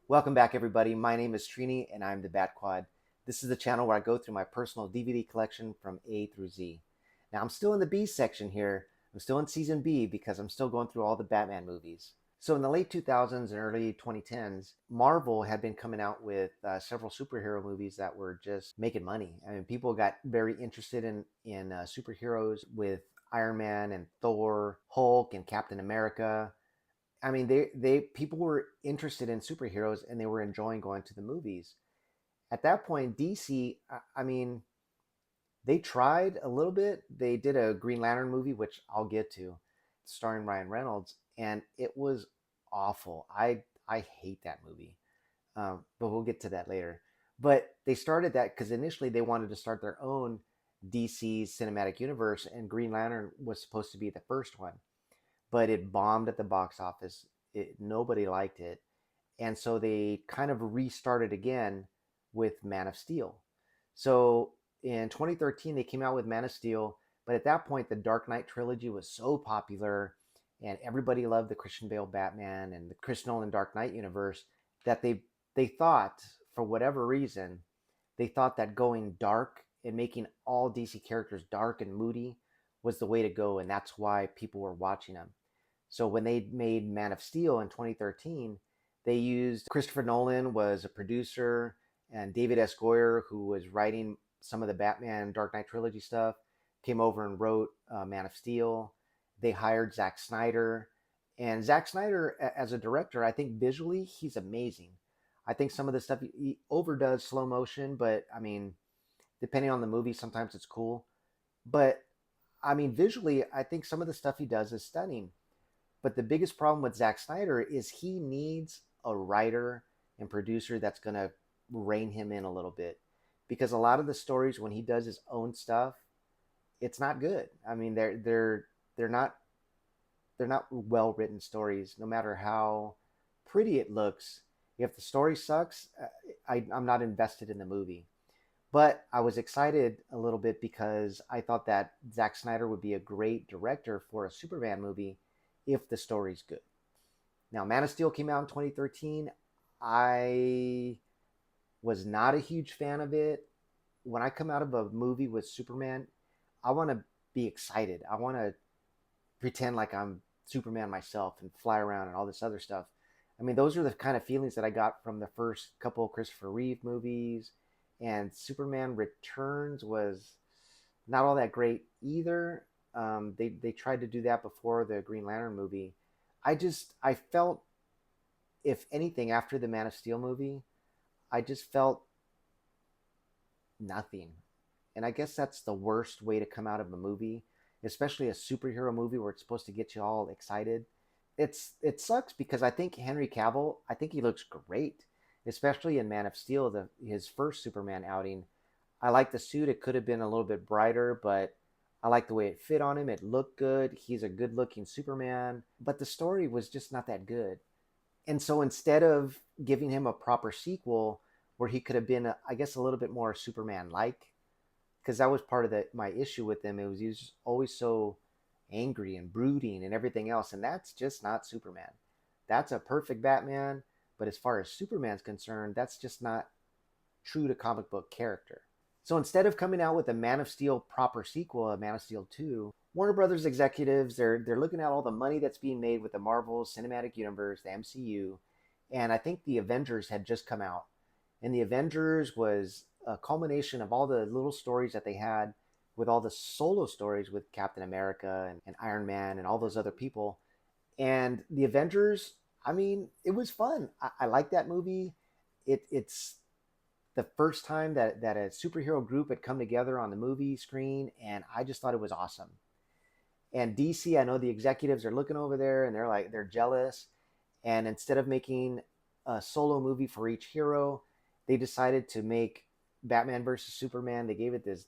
Welcome back, everybody. My name is Trini, and I'm the Batquad. This is the channel where I go through my personal DVD collection from A through Z. Now, I'm still in the B section here. I'm still in Season B because I'm still going through all the Batman movies. So in the late 2000s and early 2010s, Marvel had been coming out with several superhero movies that were just making money. I mean, people got very interested in superheroes with Iron Man and Thor, Hulk, and Captain America. I mean, they people were interested in superheroes and they were enjoying going to the movies. At that point, DC, I mean, they tried a little bit. They did a Green Lantern movie, which I'll get to, starring Ryan Reynolds, and it was awful. I hate that movie, but we'll get to that later. But they started that because initially they wanted to start their own DC cinematic universe, and Green Lantern was supposed to be the first one, but it bombed at the box office. Nobody liked it. And so they kind of restarted again with Man of Steel. So in 2013, they came out with Man of Steel, but at that point, the Dark Knight trilogy was so popular and everybody loved the Christian Bale Batman and the Chris Nolan Dark Knight universe that they thought, for whatever reason, they thought that going dark and making all DC characters dark and moody was the way to go, and that's why people were watching them. So when they made Man of Steel in 2013, they used Christopher Nolan was a producer, and David S. Goyer, who was writing some of the Batman Dark Knight trilogy stuff, came over and wrote Man of Steel. They hired Zack Snyder, and Zack Snyder as a director, I think visually he's amazing. I think some of the stuff he overdoes slow motion, but I mean, depending on the movie, sometimes it's cool. But I mean, visually, I think some of the stuff he does is stunning. But the biggest problem with Zack Snyder is he needs a writer and producer that's going to rein him in a little bit. Because a lot of the stories when he does his own stuff, it's not good. I mean, they're not they're not well written stories. No matter how pretty it looks, if the story sucks, I'm not invested in the movie. But I was excited a little bit because I thought that Zack Snyder would be a great director for a Superman movie if the story's good. Now, Man of Steel came out in 2013. I was not a huge fan of it. When I come out of a movie with Superman, I want to be excited. I want to pretend like I'm Superman myself and fly around and all this other stuff. I mean, those are the kind of feelings that I got from the first couple of Christopher Reeve movies. And Superman Returns was not all that great either. They tried to do that before the Green Lantern movie. I felt, if anything, after the Man of Steel movie, I just felt nothing. And I guess that's the worst way to come out of a movie, especially a superhero movie where it's supposed to get you all excited. It sucks because I think Henry Cavill, I think he looks great, especially in Man of Steel, his first Superman outing. I like the suit. It could have been a little bit brighter, but I like the way it fit on him. It looked good. He's a good looking Superman, but the story was just not that good. And so instead of giving him a proper sequel where he could have been, I guess, a little bit more Superman like, because that was part of my issue with him. He was always so angry and brooding and everything else. And that's just not Superman. That's a perfect Batman. But as far as Superman's concerned, that's just not true to comic book character. So instead of coming out with a Man of Steel proper sequel, a Man of Steel 2, Warner Brothers executives, they're looking at all the money that's being made with the Marvel Cinematic Universe, the MCU, and I think the Avengers had just come out. And the Avengers was a culmination of all the little stories that they had with all the solo stories with Captain America and Iron Man and all those other people. And the Avengers, I mean, it was fun. I like that movie. It's the first time that a superhero group had come together on the movie screen, and I just thought it was awesome. And DC, I know the executives are looking over there and they're jealous. And instead of making a solo movie for each hero, they decided to make Batman versus Superman. They gave it this,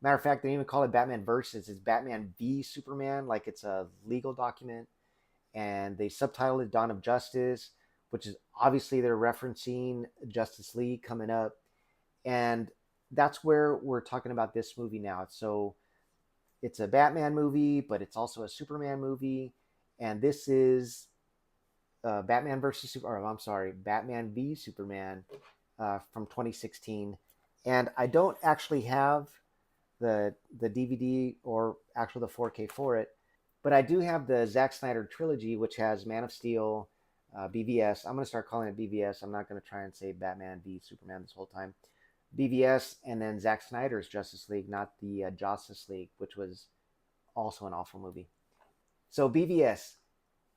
matter of fact, they didn't even call it Batman versus. It's Batman v Superman, like it's a legal document. And they subtitled it Dawn of Justice, which is obviously they're referencing Justice League coming up. And that's where we're talking about this movie now. So it's a Batman movie, but it's also a Superman movie. And this is Batman versus Super, or I'm sorry, Batman v Superman from 2016, and I don't actually have the DVD or actually the 4K for it, but I do have the Zack Snyder trilogy, which has Man of Steel, BVS. I'm gonna start calling it BVS. I'm not gonna try and say Batman v Superman this whole time. BVS, and then Zack Snyder's Justice League, not the Justice League, which was also an awful movie. So BVS,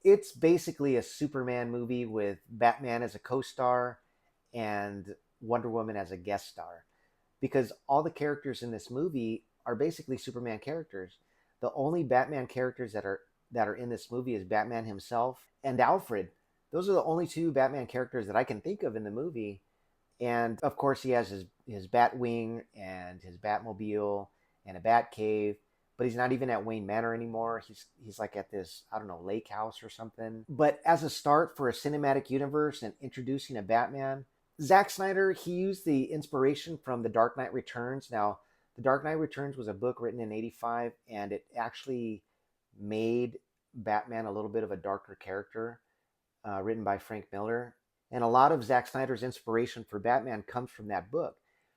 it's basically a Superman movie with Batman as a co-star and Wonder Woman as a guest star, because all the characters in this movie are basically Superman characters. The only Batman characters that are in this movie is Batman himself and Alfred. Those are the only two Batman characters that I can think of in the movie. And of course, he has his Batwing and his Batmobile and a Bat Cave. But he's not even at Wayne Manor anymore. He's like at this, I don't know, lake house or something. But as a start for a cinematic universe and introducing a Batman, Zack Snyder, he used the inspiration from The Dark Knight Returns. Now, The Dark Knight Returns was a book written in '85, and it actually made Batman a little bit of a darker character, written by Frank Miller. And a lot of Zack Snyder's inspiration for Batman comes from that book.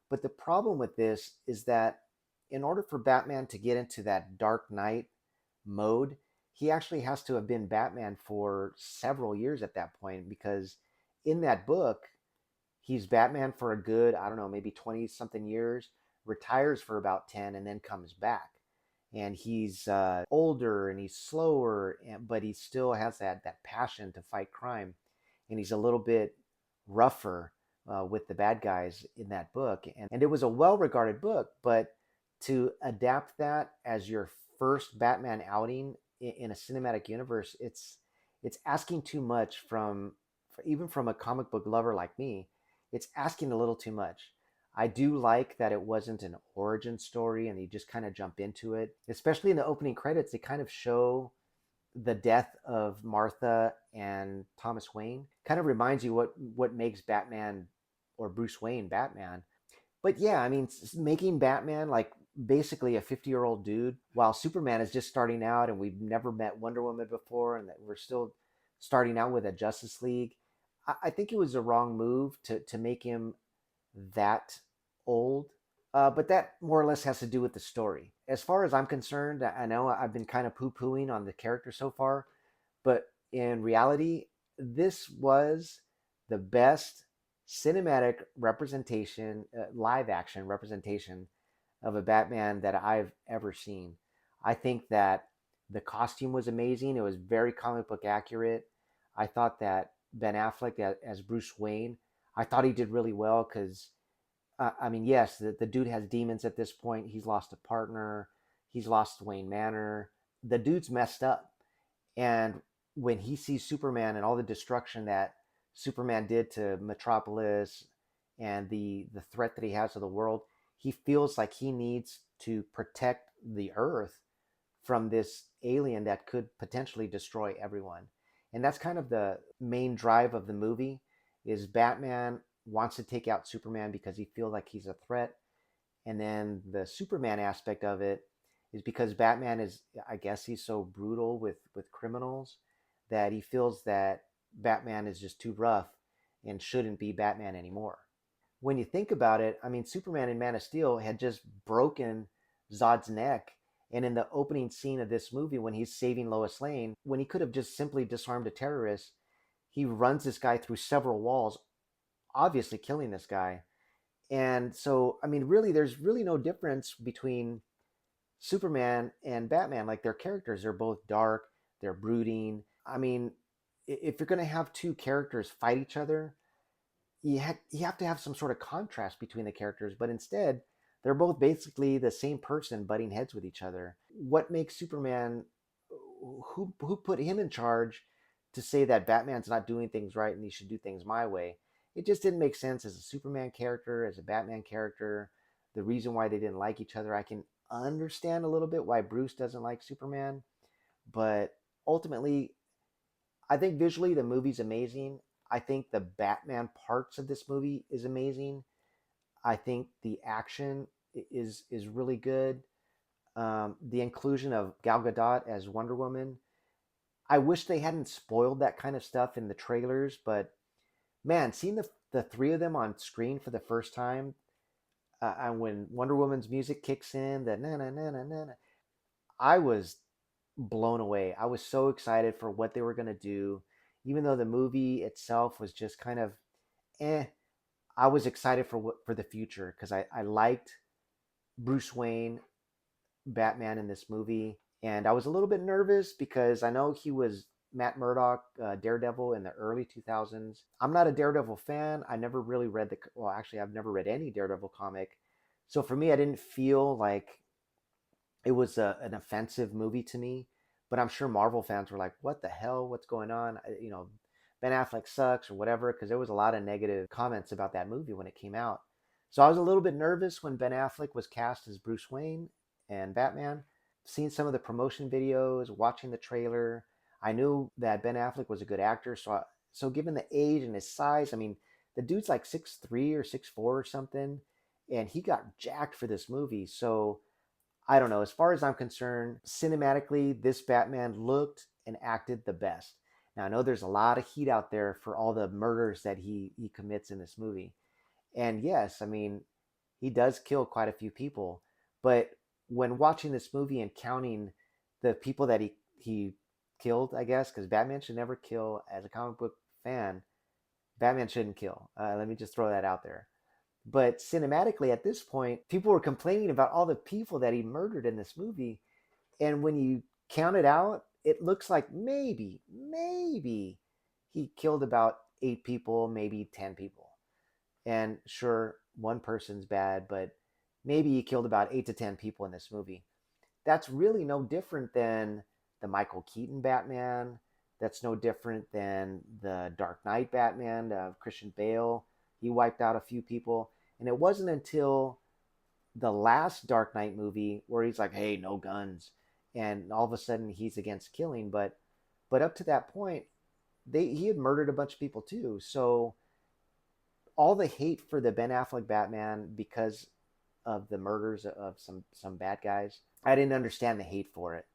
But the problem with this is that in order for Batman to get into that Dark Knight mode, he actually has to have been Batman for several years at that point, because in that book, he's Batman for a good, I don't know, maybe 20 something years, retires for about 10, and then comes back. And he's older and he's slower, but he still has that passion to fight crime. And he's a little bit rougher with the bad guys in that book. And it was a well regarded book, but to adapt that as your first Batman outing in a cinematic universe, it's asking too much from, even from a comic book lover like me. It's asking a little too much. I do like that it wasn't an origin story and you just kind of jump into it. Especially in the opening credits, they kind of show the death of Martha and Thomas Wayne. Kind of reminds you what makes Batman or Bruce Wayne Batman. But yeah, I mean, making Batman like basically a 50-year-old dude, while Superman is just starting out and we've never met Wonder Woman before, and that we're still starting out with a Justice League. I think it was a wrong move to make him that old. But that more or less has to do with the story. As far as I'm concerned, I know I've been kind of poo pooing on the character so far, but in reality, this was the best cinematic representation, live action representation of a Batman that I've ever seen. I think that the costume was amazing. It was very comic book accurate. I thought that Ben Affleck as Bruce Wayne, I thought he did really well because, I mean, yes, the dude has demons at this point. He's lost a partner. He's lost Wayne Manor. The dude's messed up. And when he sees Superman and all the destruction that Superman did to Metropolis and the threat that he has to the world, he feels like he needs to protect the Earth from this alien that could potentially destroy everyone. And that's kind of the main drive of the movie, is Batman wants to take out Superman because he feels like he's a threat. And then the Superman aspect of it is because Batman is, I guess he's so brutal with criminals that he feels that Batman is just too rough and shouldn't be Batman anymore. When you think about it, I mean, Superman in Man of Steel had just broken Zod's neck. And in the opening scene of this movie, when he's saving Lois Lane, when he could have just simply disarmed a terrorist, he runs this guy through several walls, obviously killing this guy. And so, I mean, really, there's really no difference between Superman and Batman. Like, their characters are both dark, they're brooding. I mean, if you're going to have two characters fight each other, you have to have some sort of contrast between the characters, but instead, they're both basically the same person butting heads with each other. What makes Superman, who put him in charge to say that Batman's not doing things right and he should do things my way? It just didn't make sense as a Superman character, as a Batman character. The reason why they didn't like each other, I can understand a little bit why Bruce doesn't like Superman, but ultimately, I think visually the movie's amazing. I think the Batman parts of this movie is amazing. I think the action is really good. The inclusion of Gal Gadot as Wonder Woman, I wish they hadn't spoiled that kind of stuff in the trailers, but man, seeing the three of them on screen for the first time, and when Wonder Woman's music kicks in, the na na na na na, I was blown away. I was so excited for what they were gonna do, even though the movie itself was just kind of eh. I was excited for for the future because I liked Bruce Wayne, Batman in this movie, and I was a little bit nervous because I know he was Matt Murdock, Daredevil in the early 2000s. I'm not a Daredevil fan. I never really read well, actually, I've never read any Daredevil comic. So for me, I didn't feel like it was an offensive movie to me. But I'm sure Marvel fans were like, "What the hell? What's going on?" Ben Affleck sucks or whatever, because there was a lot of negative comments about that movie when it came out. So I was a little bit nervous when Ben Affleck was cast as Bruce Wayne and Batman. Seeing some of the promotion videos, watching the trailer, I knew that Ben Affleck was a good actor. So given the age and his size, I mean, the dude's like 6'3" or 6'4" or something, and he got jacked for this movie. So I don't know. As far as I'm concerned, cinematically, this Batman looked and acted the best. Now, I know there's a lot of heat out there for all the murders that he commits in this movie. And yes, I mean, he does kill quite a few people. But when watching this movie and counting the people that he killed, I guess, because Batman should never kill, as a comic book fan, Batman shouldn't kill. Let me just throw that out there. But cinematically, at this point, people were complaining about all the people that he murdered in this movie. And when you count it out, it looks like maybe he killed about 8 people, maybe 10 people. And sure, one person's bad, but maybe he killed about 8 to 10 people in this movie. That's really no different than the Michael Keaton Batman. That's no different than the Dark Knight Batman of Christian Bale. He wiped out a few people. And it wasn't until the last Dark Knight movie where he's like, "Hey, no guns," and all of a sudden he's against killing. But up to that point, he had murdered a bunch of people too. So all the hate for the Ben Affleck Batman because of the murders of some bad guys, I didn't understand the hate for it.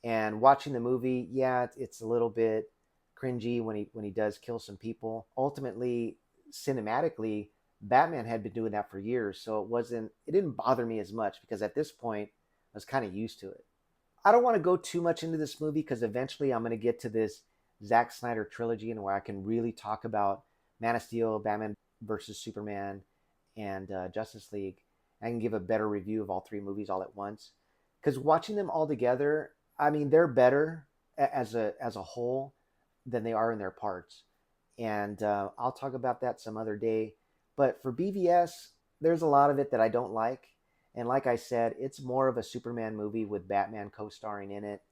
And watching the movie, yeah, it's a little bit cringy when he does kill some people. Ultimately, cinematically, Batman had been doing that for years, so it didn't bother me as much because at this point I was kind of used to it. I don't want to go too much into this movie because eventually I'm going to get to this Zack Snyder trilogy and where I can really talk about Man of Steel, Batman versus Superman, and Justice League. I can give a better review of all three movies all at once because watching them all together, I mean, they're better as a whole than they are in their parts, and I'll talk about that some other day. But for BVS, there's a lot of it that I don't like, and like I said, it's more of a Superman movie with Batman co-starring in it,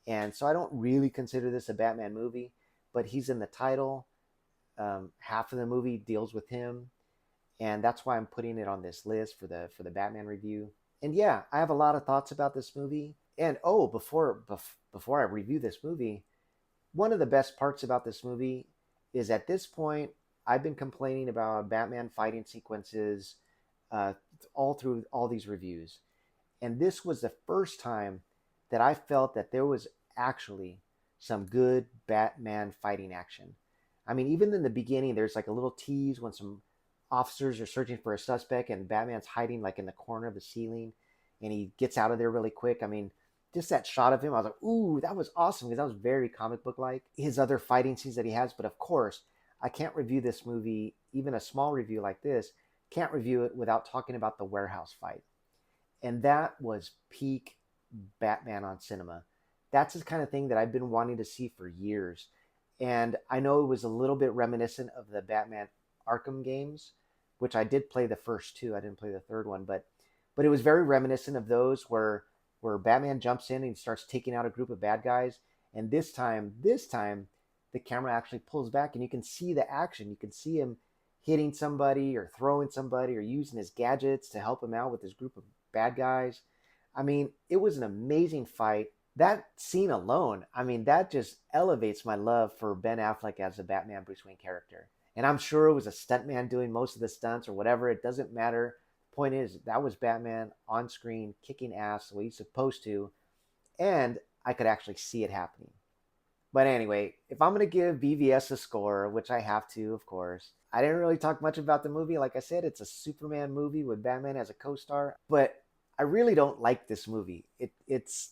and so I don't really consider this a Batman movie. But he's in the title. Half of the movie deals with him, and that's why I'm putting it on this list for the Batman review. And yeah, I have a lot of thoughts about this movie. And oh, before I review this movie, one of the best parts about this movie is at this point I've been complaining about Batman fighting sequences uh, all through all these reviews, and this was the first time that I felt that there was actually some good Batman fighting action. I mean, even in the beginning, there's like a little tease when some officers are searching for a suspect and Batman's hiding like in the corner of the ceiling and he gets out of there really quick. I mean, just that shot of him, I was like, ooh, that was awesome because that was very comic book like. His other fighting scenes that he has, but of course, I can't review this movie, even a small review like this, can't review it without talking about the warehouse fight. And that was peak Batman on cinema. That's the kind of thing that I've been wanting to see for years. And I know it was a little bit reminiscent of the Batman Arkham games, which I did play the first two. I didn't play the third one, but it was very reminiscent of those where Batman jumps in and starts taking out a group of bad guys. And this time, the camera actually pulls back and you can see the action. You can see him hitting somebody or throwing somebody or using his gadgets to help him out with his group of bad guys. I mean, it was an amazing fight. That scene alone, I mean, that just elevates my love for Ben Affleck as a Batman Bruce Wayne character. And I'm sure it was a stuntman doing most of the stunts or whatever. It doesn't matter. The point is, that was Batman on screen kicking ass the way he's supposed to. And I could actually see it happening. But anyway, if I'm going to give BVS a score, which I have to, of course, I didn't really talk much about the movie. Like I said, it's a Superman movie with Batman as a co-star, but I really don't like this movie. It's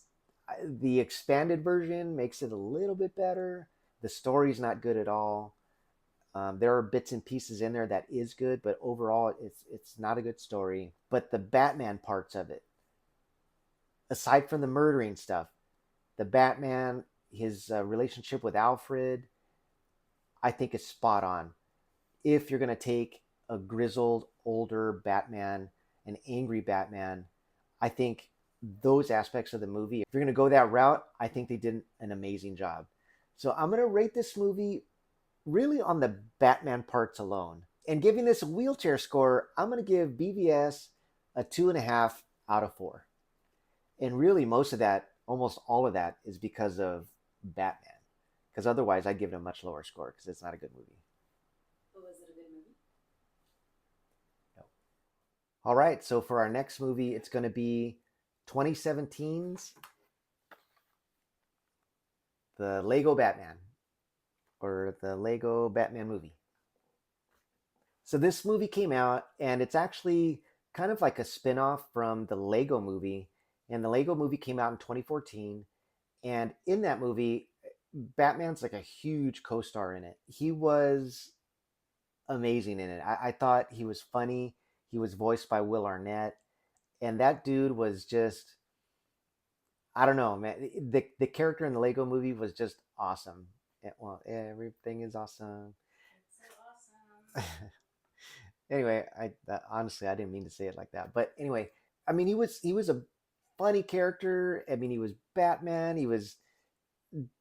the expanded version makes it a little bit better. The story's not good at all. There are bits and pieces in there that is good, but overall, it's not a good story. But the Batman parts of it, aside from the murdering stuff, the Batman, his relationship with Alfred, I think is spot on. If you're going to take a grizzled, older Batman, an angry Batman, I think those aspects of the movie, if you're going to go that route, I think they did an amazing job. So I'm going to rate this movie really on the Batman parts alone. And giving this a wheelchair score, I'm going to give BVS a 2.5 out of 4. And really, most of that, almost all of that, is because of Batman. Because otherwise, I'd give it a much lower score because it's not a good movie. But was it a good movie? No. All right, so for our next movie, it's going to be 2017's The Lego Batman, or the Lego Batman movie. So this movie came out, and it's actually kind of like a spin-off from the Lego movie. And the Lego movie came out in 2014. And in that movie, Batman's like a huge co-star in it. He was amazing in it. I thought he was funny. He was voiced by Will Arnett. And that dude was just, I don't know, man. The character in the Lego movie was just awesome. Well, everything is awesome. It's so awesome. Anyway, honestly I didn't mean to say it like that, but anyway, I mean he was a funny character. I mean he was Batman. He was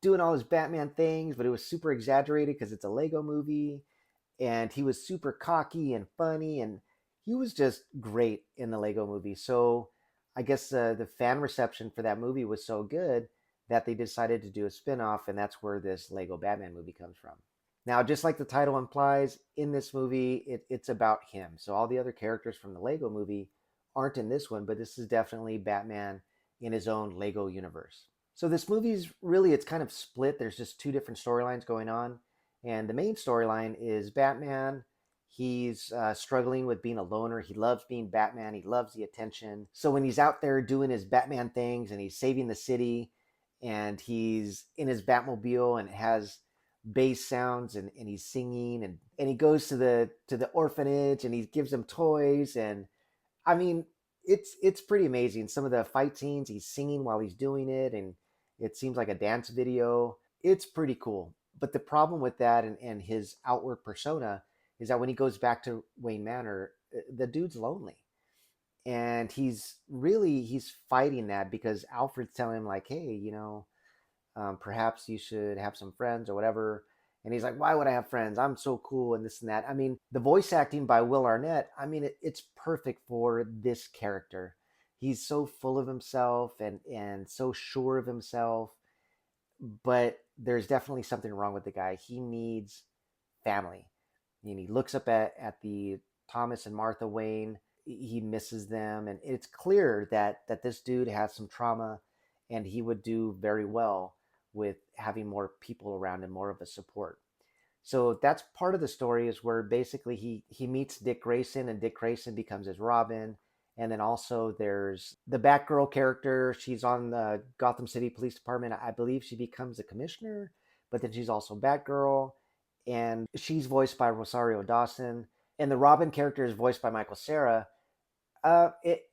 doing all his Batman things, but it was super exaggerated because it's a Lego movie. And he was super cocky and funny, and he was just great in the Lego movie. So I guess the fan reception for that movie was so good that they decided to do a spin-off, and that's where this Lego Batman movie comes from. Now, just like the title implies, in this movie, it's about him. So all the other characters from the Lego movie aren't in this one, but this is definitely Batman in his own Lego universe. So this movie's really, it's kind of split. There's just two different storylines going on. And the main storyline is Batman. He's struggling with being a loner. He loves being Batman. He loves the attention. So when he's out there doing his Batman things and he's saving the city and he's in his Batmobile and it has bass sounds and he's singing and he goes to the orphanage and he gives them toys. And I mean, it's pretty amazing. Some of the fight scenes, he's singing while he's doing it, and it seems like a dance video. It's pretty cool. But the problem with that and his outward persona is that when he goes back to Wayne Manor, the dude's lonely. And he's fighting that because Alfred's telling him like, hey, perhaps you should have some friends or whatever. And he's like, why would I have friends? I'm so cool and this and that. I mean, the voice acting by Will Arnett, I mean, it's perfect for this character. He's so full of himself and so sure of himself, but there's definitely something wrong with the guy. He needs family. And he looks up at the Thomas and Martha Wayne. He misses them, and it's clear that this dude has some trauma, and he would do very well with having more people around him, more of a support. So that's part of the story is where basically he meets Dick Grayson, and Dick Grayson becomes his Robin. And then also there's the Batgirl character. She's on the Gotham City Police Department. I believe she becomes a commissioner, but then she's also Batgirl, and she's voiced by Rosario Dawson. And the Robin character is voiced by Michael Cera.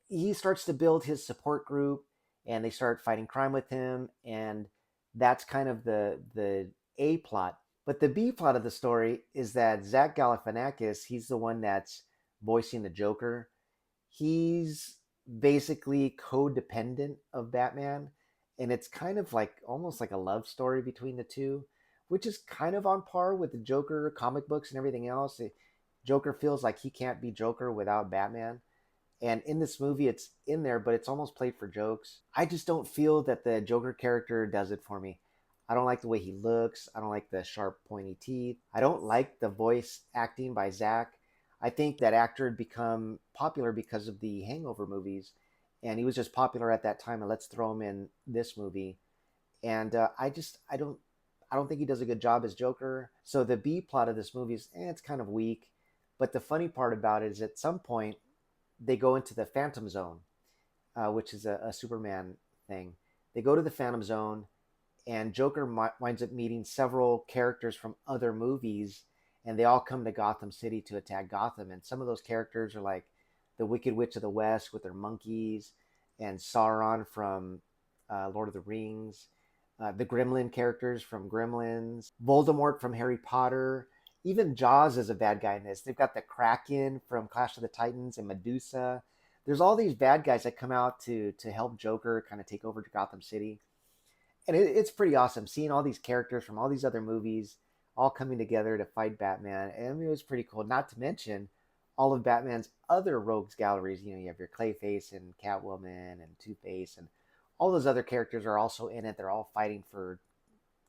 He starts to build his support group, and they start fighting crime with him, and that's kind of the A plot. But the B plot of the story is that Zach Galifianakis, he's the one that's voicing the Joker. He's basically codependent of Batman, and it's kind of like almost like a love story between the two, which is kind of on par with the Joker comic books and everything else. Joker feels like he can't be Joker without Batman. And in this movie, it's in there, but it's almost played for jokes. I just don't feel that the Joker character does it for me. I don't like the way he looks. I don't like the sharp, pointy teeth. I don't like the voice acting by Zach. I think that actor had become popular because of the Hangover movies, and he was just popular at that time. And let's throw him in this movie. And I I don't think he does a good job as Joker. So the B plot of this movie is it's kind of weak. But the funny part about it is at some point they go into the Phantom Zone, which is a Superman thing. They go to the Phantom Zone, and Joker winds up meeting several characters from other movies, and they all come to Gotham City to attack Gotham. And some of those characters are like the Wicked Witch of the West with their monkeys, and Sauron from Lord of the Rings, the Gremlin characters from Gremlins, Voldemort from Harry Potter. Even Jaws is a bad guy in this. They've got the Kraken from Clash of the Titans and Medusa. There's all these bad guys that come out to help Joker kind of take over to Gotham City, and it's pretty awesome seeing all these characters from all these other movies all coming together to fight Batman. And I mean, it was pretty cool. Not to mention all of Batman's other rogues galleries. You know, you have your Clayface and Catwoman and Two Face, and all those other characters are also in it. They're all fighting for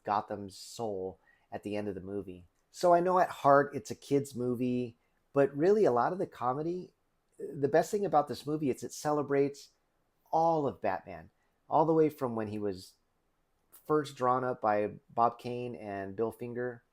Gotham's soul at the end of the movie. So I know at heart it's a kids movie, but really a lot of the comedy, the best thing about this movie is it celebrates all of Batman, all the way from when he was first drawn up by Bob Kane and Bill Finger,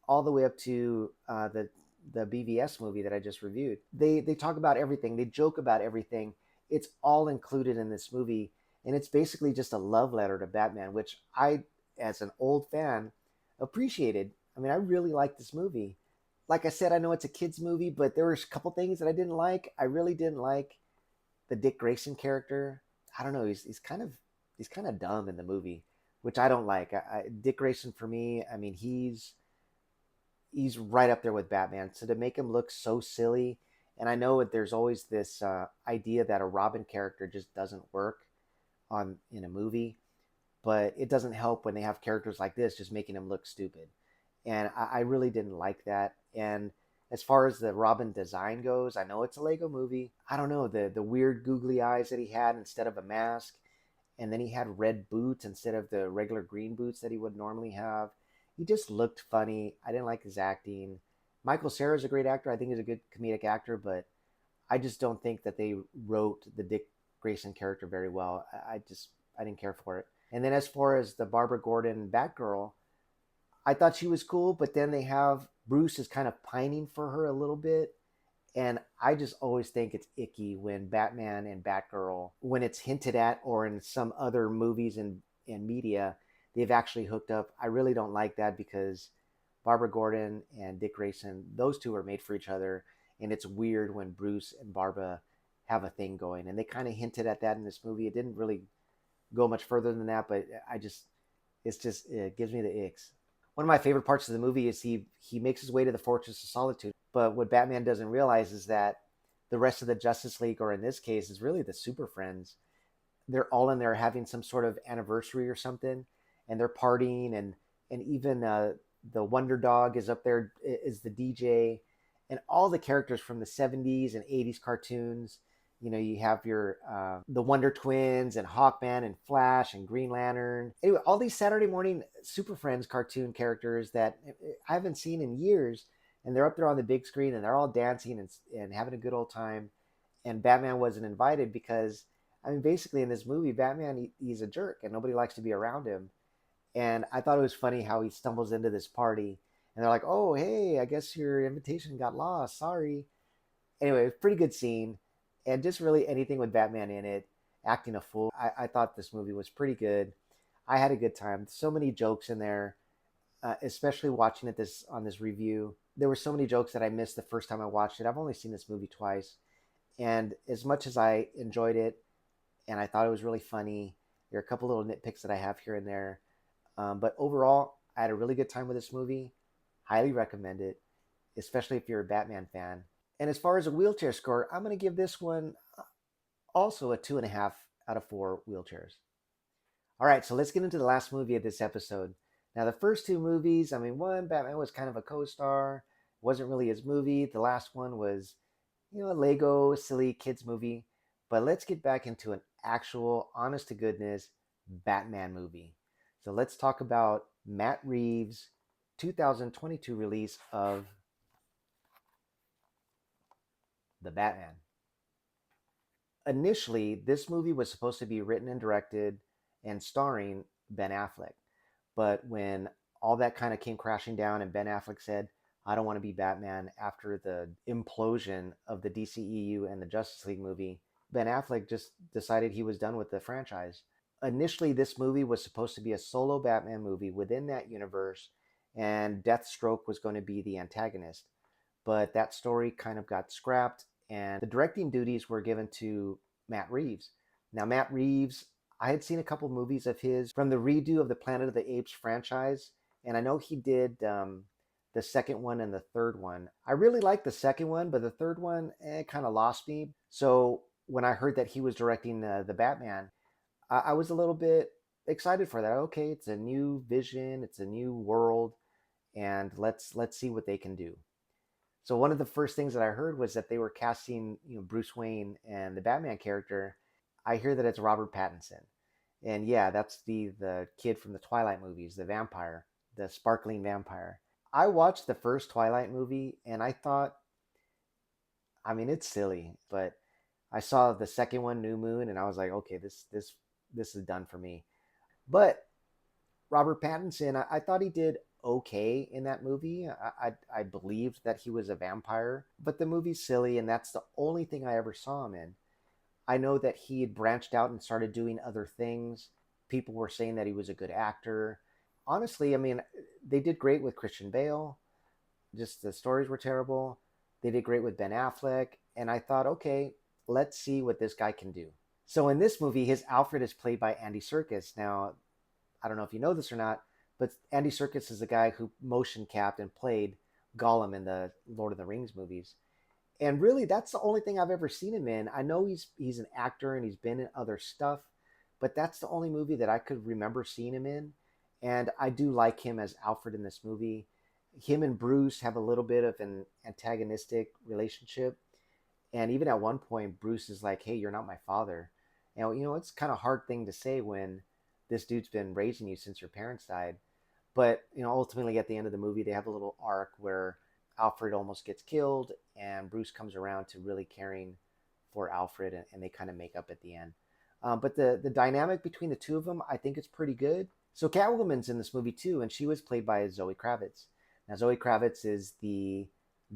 all the way up to the BVS movie that I just reviewed. They talk about everything. They joke about everything. It's all included in this movie, and it's basically just a love letter to Batman, which I, as an old fan, appreciated. I mean, I really like this movie. Like I said, I know it's a kids movie, but there were a couple things that I didn't like. I really didn't like the Dick Grayson character. I don't know. He's kind of dumb in the movie, which I don't like. Dick Grayson for me, I mean, he's right up there with Batman. So to make him look so silly, and I know that there's always this idea that a Robin character just doesn't work on in a movie, but it doesn't help when they have characters like this just making him look stupid. And I really didn't like that. And as far as the Robin design goes, I know it's a Lego movie. I don't know, the weird googly eyes that he had instead of a mask, and then he had red boots instead of the regular green boots that he would normally have. He just looked funny. I didn't like his acting. Michael Cera is a great actor. I think he's a good comedic actor, but I just don't think that they wrote the Dick Grayson character very well. I didn't care for it. And then as far as the Barbara Gordon Batgirl, I thought she was cool, but then they have Bruce is kind of pining for her a little bit. And I just always think it's icky when Batman and Batgirl, when it's hinted at or in some other movies and media, they've actually hooked up. I really don't like that because Barbara Gordon and Dick Grayson, those two are made for each other. And it's weird when Bruce and Barbara have a thing going. And they kind of hinted at that in this movie. It didn't really go much further than that, but it gives me the icks. One of my favorite parts of the movie is he makes his way to the Fortress of Solitude. But what Batman doesn't realize is that the rest of the Justice League, or in this case, is really the Super Friends. They're all in there having some sort of anniversary or something, and they're partying, and even the Wonder Dog is up there is the DJ, and all the characters from the 70s and 80s cartoons. You know, you have your the Wonder Twins and Hawkman and Flash and Green Lantern. Anyway, all these Saturday morning Super Friends cartoon characters that I haven't seen in years, and they're up there on the big screen and they're all dancing and having a good old time. And Batman wasn't invited because, I mean, basically in this movie, Batman he's a jerk and nobody likes to be around him. And I thought it was funny how he stumbles into this party and they're like, "Oh, hey, I guess your invitation got lost. Sorry." Anyway, pretty good scene, and just really anything with Batman in it, acting a fool. I thought this movie was pretty good. I had a good time. So many jokes in there, especially watching it this on this review. There were so many jokes that I missed the first time I watched it. I've only seen this movie twice, and as much as I enjoyed it and I thought it was really funny, there are a couple little nitpicks that I have here and there. But overall, I had a really good time with this movie. Highly recommend it, especially if you're a Batman fan. And as far as a wheelchair score, I'm going to give this one also a 2.5 out of 4 wheelchairs. All right, so let's get into the last movie of this episode. Now, the first two movies, I mean, one, Batman was kind of a co-star, wasn't really his movie. The last one was, a Lego, silly kids movie. But let's get back into an actual, honest to goodness Batman movie. So let's talk about Matt Reeves' 2022 release of The Batman. Initially, this movie was supposed to be written and directed and starring Ben Affleck. But when all that kind of came crashing down, and Ben Affleck said, I don't want to be Batman after the implosion of the DCEU and the Justice League movie. Ben Affleck just decided he was done with the franchise. Initially, this movie was supposed to be a solo Batman movie within that universe, and Deathstroke was going to be the antagonist. But that story kind of got scrapped, and the directing duties were given to Matt Reeves. Now, Matt Reeves, I had seen a couple movies of his from the redo of the Planet of the Apes franchise, and I know he did the second one and the third one. I really liked the second one, but the third one kind of lost me. So when I heard that he was directing the Batman, I was a little bit excited for that. Okay, it's a new vision, it's a new world, and let's see what they can do. So one of the first things that I heard was that they were casting, Bruce Wayne and the Batman character. I hear that it's Robert Pattinson, and yeah, that's the kid from the Twilight movies, the vampire, the sparkling vampire. I watched the first Twilight movie and I thought, I mean, it's silly, but I saw the second one, New Moon, and I was like, okay, this is done for me. But Robert Pattinson, I thought he did okay in that movie. I believed that he was a vampire, but the movie's silly, and that's the only thing I ever saw him in. I know that he had branched out and started doing other things. People were saying that he was a good actor. Honestly, I mean, they did great with Christian Bale. Just the stories were terrible. They did great with Ben Affleck, and I thought, okay, let's see what this guy can do. So in this movie, his Alfred is played by Andy Serkis. Now, I don't know if you know this or not, but Andy Serkis is the guy who motion capped and played Gollum in the Lord of the Rings movies. And really, that's the only thing I've ever seen him in. I know he's an actor and he's been in other stuff, but that's the only movie that I could remember seeing him in. And I do like him as Alfred in this movie. Him and Bruce have a little bit of an antagonistic relationship, and even at one point, Bruce is like, "Hey, you're not my father." And it's kind of hard thing to say when this dude's been raising you since your parents died. But ultimately at the end of the movie, they have a little arc where Alfred almost gets killed, and Bruce comes around to really caring for Alfred, and they kind of make up at the end. But the dynamic between the two of them, I think it's pretty good. So Catwoman's in this movie too, and she was played by Zoe Kravitz. Now Zoe Kravitz is the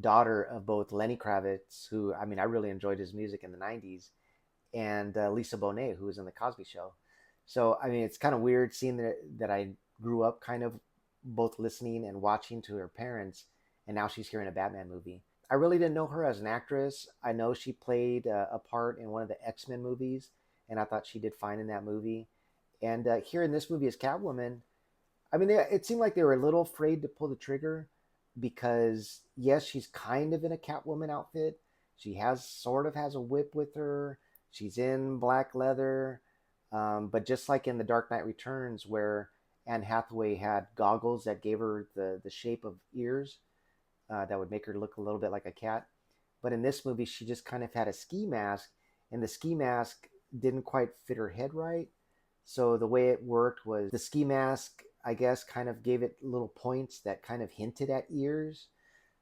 daughter of both Lenny Kravitz, who I mean I really enjoyed his music in the '90s, and Lisa Bonet, who was in the Cosby Show. So I mean it's kind of weird seeing that I grew up kind of both listening and watching to her parents, and now she's here in a Batman movie. I really didn't know her as an actress. I know she played a part in one of the X-Men movies, and I thought she did fine in that movie. And here in this movie as Catwoman, I mean, it seemed like they were a little afraid to pull the trigger because, yes, she's kind of in a Catwoman outfit. She sort of has a whip with her. She's in black leather. But just like in The Dark Knight Returns, where Anne Hathaway had goggles that gave her the shape of ears that would make her look a little bit like a cat. But in this movie, she just kind of had a ski mask, and the ski mask didn't quite fit her head right. So the way it worked was the ski mask, I guess, kind of gave it little points that kind of hinted at ears.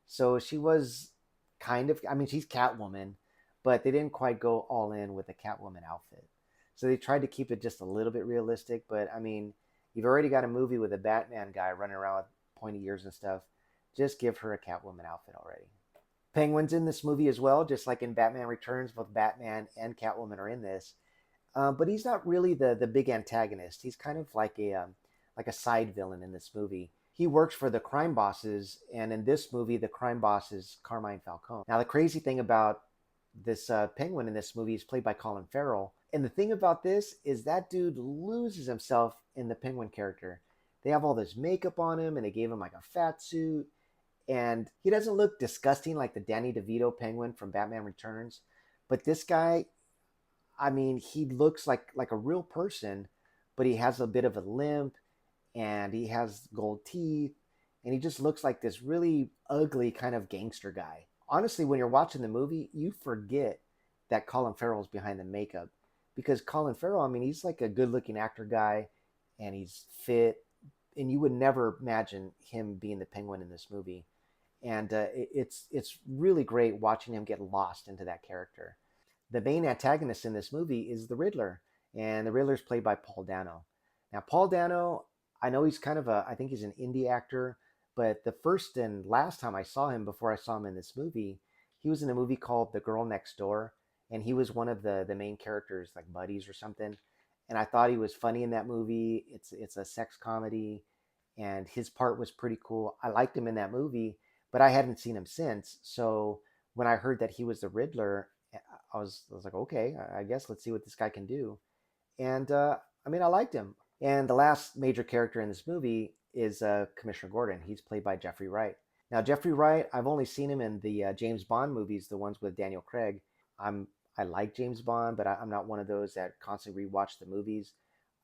So she was kind of, I mean, she's Catwoman, but they didn't quite go all in with the Catwoman outfit. So they tried to keep it just a little bit realistic. But I mean, you've already got a movie with a Batman guy running around with pointy ears and stuff. Just give her a Catwoman outfit already. Penguin's in this movie as well, just like in Batman Returns. Both Batman and Catwoman are in this, but he's not really the big antagonist. He's kind of like a side villain in this movie. He works for the crime bosses, and in this movie, the crime boss is Carmine Falcone. Now, the crazy thing about this Penguin in this movie is played by Colin Farrell, and the thing about this is that dude loses himself in the Penguin character. They have all this makeup on him, and they gave him like a fat suit, and he doesn't look disgusting like the Danny DeVito Penguin from Batman Returns, but this guy, I mean, he looks like a real person, but he has a bit of a limp, and he has gold teeth, and he just looks like this really ugly kind of gangster guy. Honestly, when you're watching the movie, you forget that Colin Farrell's behind the makeup, because Colin Farrell, I mean, he's like a good-looking actor guy, and he's fit, and you would never imagine him being the Penguin in this movie. And it's really great watching him get lost into that character. The main antagonist in this movie is the Riddler, and the Riddler is played by Paul Dano. Now, Paul Dano, I know he's kind of I think he's an indie actor, but the first and last time I saw him before I saw him in this movie, he was in a movie called The Girl Next Door, and he was one of the main characters, like buddies or something. And I thought he was funny in that movie. It's a sex comedy, and his part was pretty cool. I liked him in that movie, but I hadn't seen him since. So when I heard that he was the Riddler, I was like, okay, I guess let's see what this guy can do. And I mean, I liked him. And the last major character in this movie is Commissioner Gordon. He's played by Jeffrey Wright. Now, Jeffrey Wright, I've only seen him in the James Bond movies, the ones with Daniel Craig. I like James Bond, but I'm not one of those that constantly rewatch the movies.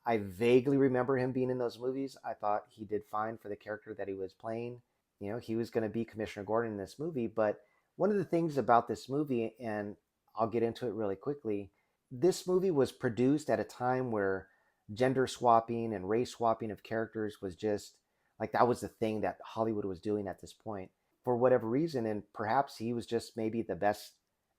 I vaguely remember him being in those movies. I thought he did fine for the character that he was playing. You know, he was going to be Commissioner Gordon in this movie. But one of the things about this movie, and I'll get into it really quickly, this movie was produced at a time where gender swapping and race swapping of characters was just like that was the thing that Hollywood was doing at this point. For whatever reason, and perhaps he was just maybe the best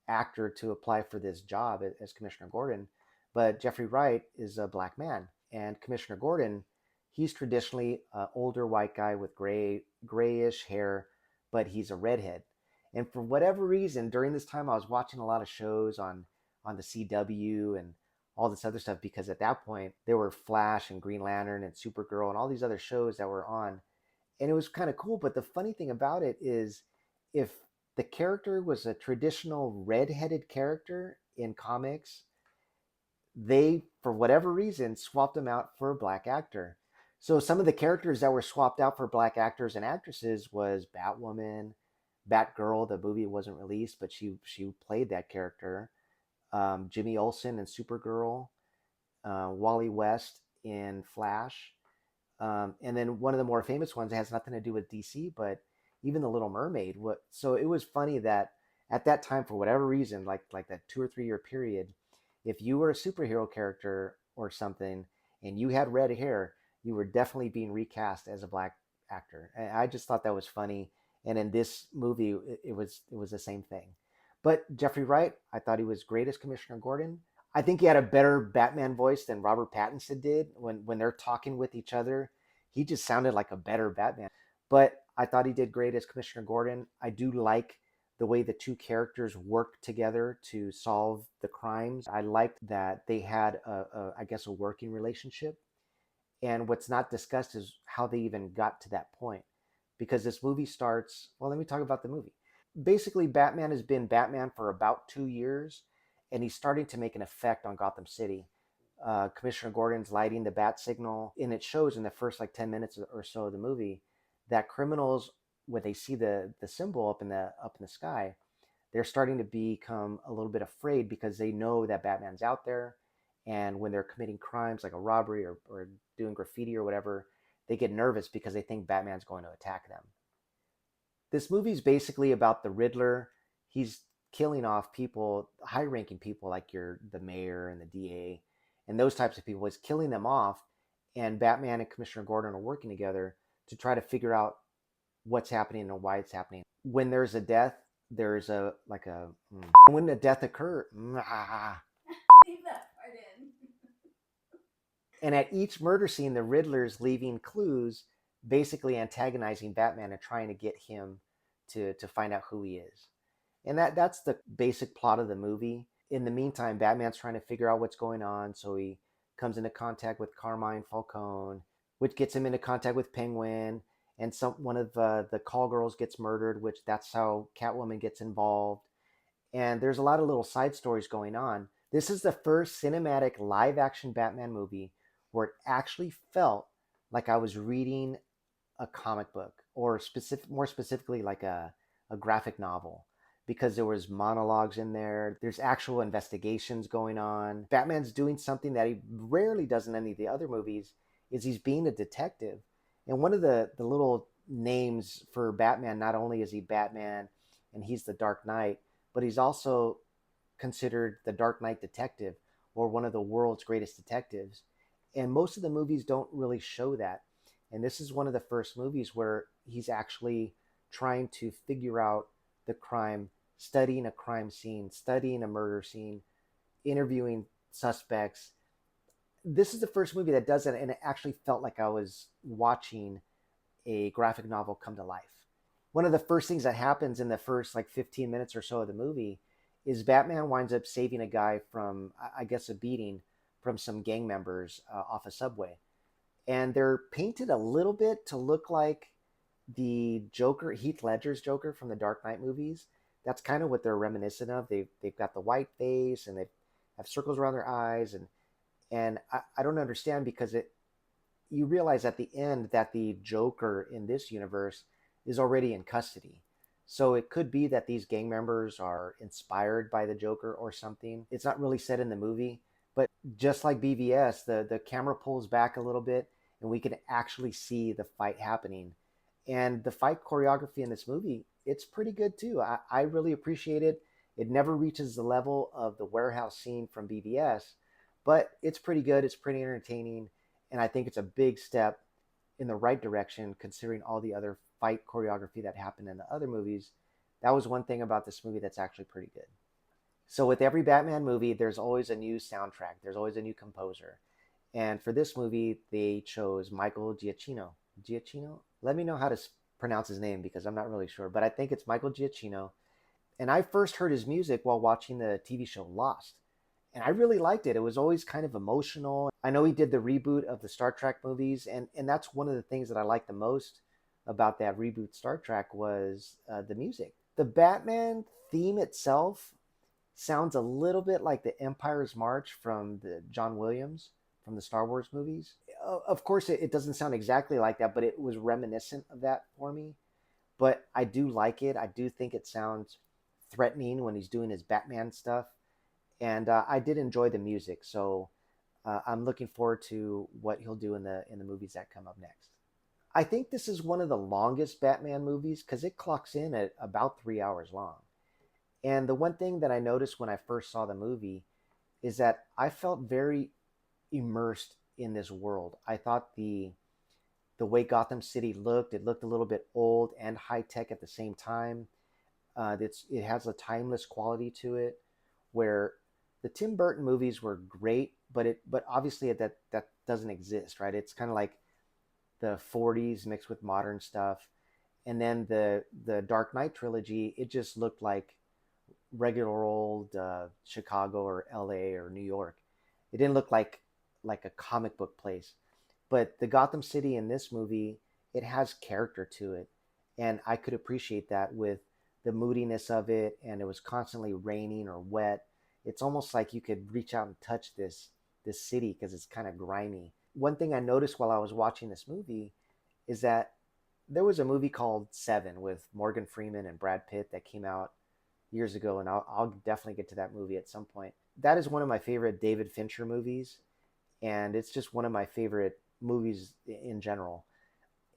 actor to apply for this job as Commissioner Gordon. But Jeffrey Wright is a black man, and Commissioner Gordon, he's traditionally an older white guy with grayish hair, but he's a redhead. And for whatever reason, during this time, I was watching a lot of shows on the CW and all this other stuff because at that point there were Flash and Green Lantern and Supergirl and all these other shows that were on, and it was kind of cool. But the funny thing about it is, if the character was a traditional red-headed character in comics, they, for whatever reason, swapped him out for a black actor. So some of the characters that were swapped out for black actors and actresses was Batwoman, Batgirl. The movie wasn't released, but she played that character. Jimmy Olsen in Supergirl, Wally West in Flash, and then one of the more famous ones that has nothing to do with DC, but even The Little Mermaid. So it was funny that at that time, for whatever reason, like that 2 or 3 year period, if you were a superhero character or something and you had red hair, you were definitely being recast as a black actor. And I just thought that was funny. And in this movie, it was the same thing. But Jeffrey Wright, I thought he was great as Commissioner Gordon. I think he had a better Batman voice than Robert Pattinson did when they're talking with each other. He just sounded like a better Batman. But I thought he did great as Commissioner Gordon. I do like the way the two characters worked together to solve the crimes. I liked that they had I guess a working relationship. And what's not discussed is how they even got to that point. Because this movie starts, well, let me talk about the movie. Basically, Batman has been Batman for about 2 years, and he's starting to make an effect on Gotham City. Commissioner Gordon's lighting the bat signal, and it shows in the first like 10 minutes or so of the movie that criminals, when they see the symbol up in the sky, they're starting to become a little bit afraid because they know that Batman's out there. And when they're committing crimes like a robbery or doing graffiti or whatever, they get nervous because they think Batman's going to attack them. This movie is basically about the Riddler. He's killing off people, high-ranking people like the mayor and the DA, and those types of people. He's killing them off, and Batman and Commissioner Gordon are working together to try to figure out what's happening and why it's happening. When there's a death, there's a like a when a death occurs, Leave that part in. and at each murder scene, the Riddler's leaving clues, basically antagonizing Batman and trying to get him to find out who he is. And that's the basic plot of the movie. In the meantime, Batman's trying to figure out what's going on, so he comes into contact with Carmine Falcone, which gets him into contact with Penguin, and one of the call girls gets murdered, which that's how Catwoman gets involved. And there's a lot of little side stories going on. This is the first cinematic live action Batman movie where it actually felt like I was reading a comic book, or more specifically like a graphic novel, because there was monologues in there. There's actual investigations going on. Batman's doing something that he rarely does in any of the other movies, is he's being a detective. And one of the little names for Batman, not only is he Batman and he's the Dark Knight, but he's also considered the Dark Knight detective, or one of the world's greatest detectives. And most of the movies don't really show that. And this is one of the first movies where he's actually trying to figure out the crime, studying a crime scene, studying a murder scene, interviewing suspects. this is the first movie that does it, and it actually felt like I was watching a graphic novel come to life. One of the first things that happens in the first like 15 minutes or so of the movie is Batman winds up saving a guy from, I guess, a beating from some gang members off a subway. And they're painted a little bit to look like the Joker, Heath Ledger's Joker from the Dark Knight movies. That's kind of what they're reminiscent of. They've got the white face and they have circles around their eyes, and I don't understand because it you realize at the end that the Joker in this universe is already in custody. So it could be that these gang members are inspired by the Joker or something. It's not really said in the movie, but just like BVS, the camera pulls back a little bit and we can actually see the fight happening. And the fight choreography in this movie, it's pretty good too. I really appreciate it. It never reaches the level of the warehouse scene from BVS, but it's pretty good. It's pretty entertaining. And I think it's a big step in the right direction considering all the other fight choreography that happened in the other movies. That was one thing about this movie that's actually pretty good. So with every Batman movie, there's always a new soundtrack. There's always a new composer. And for this movie, they chose Michael Giacchino. Giacchino? Let me know how to pronounce his name because I'm not really sure, but I think it's Michael Giacchino. And I first heard his music while watching the TV show Lost. And I really liked it. It was always kind of emotional. I know he did the reboot of the Star Trek movies, and that's one of the things that I liked the most about that reboot Star Trek was the music. The Batman theme itself sounds a little bit like the Empire's March from the John Williams from the Star Wars movies. Of course, it doesn't sound exactly like that, but it was reminiscent of that for me. But I do like it. I do think it sounds threatening when he's doing his Batman stuff, and I did enjoy the music. So I'm looking forward to what he'll do in the movies that come up next. I think this is one of the longest Batman movies because it clocks in at about 3 hours long. And the one thing that I noticed when I first saw the movie is that I felt very immersed in this world. I thought the way Gotham City looked, it looked a little bit old and high tech at the same time. It has a timeless quality to it, where the Tim Burton movies were great, but obviously that doesn't exist, right? It's kind of like the 40s mixed with modern stuff, and then the Dark Knight trilogy, it just looked like regular old Chicago or L.A. or New York. It didn't look like a comic book place. But the Gotham City in this movie, it has character to it, and I could appreciate that with the moodiness of it, and it was constantly raining or wet. It's almost like you could reach out and touch this city because it's kind of grimy. One thing I noticed while I was watching this movie is that there was a movie called Seven with Morgan Freeman and Brad Pitt that came out years ago, and I'll definitely get to that movie at some point. That is one of my favorite David Fincher movies, and it's just one of my favorite movies in general.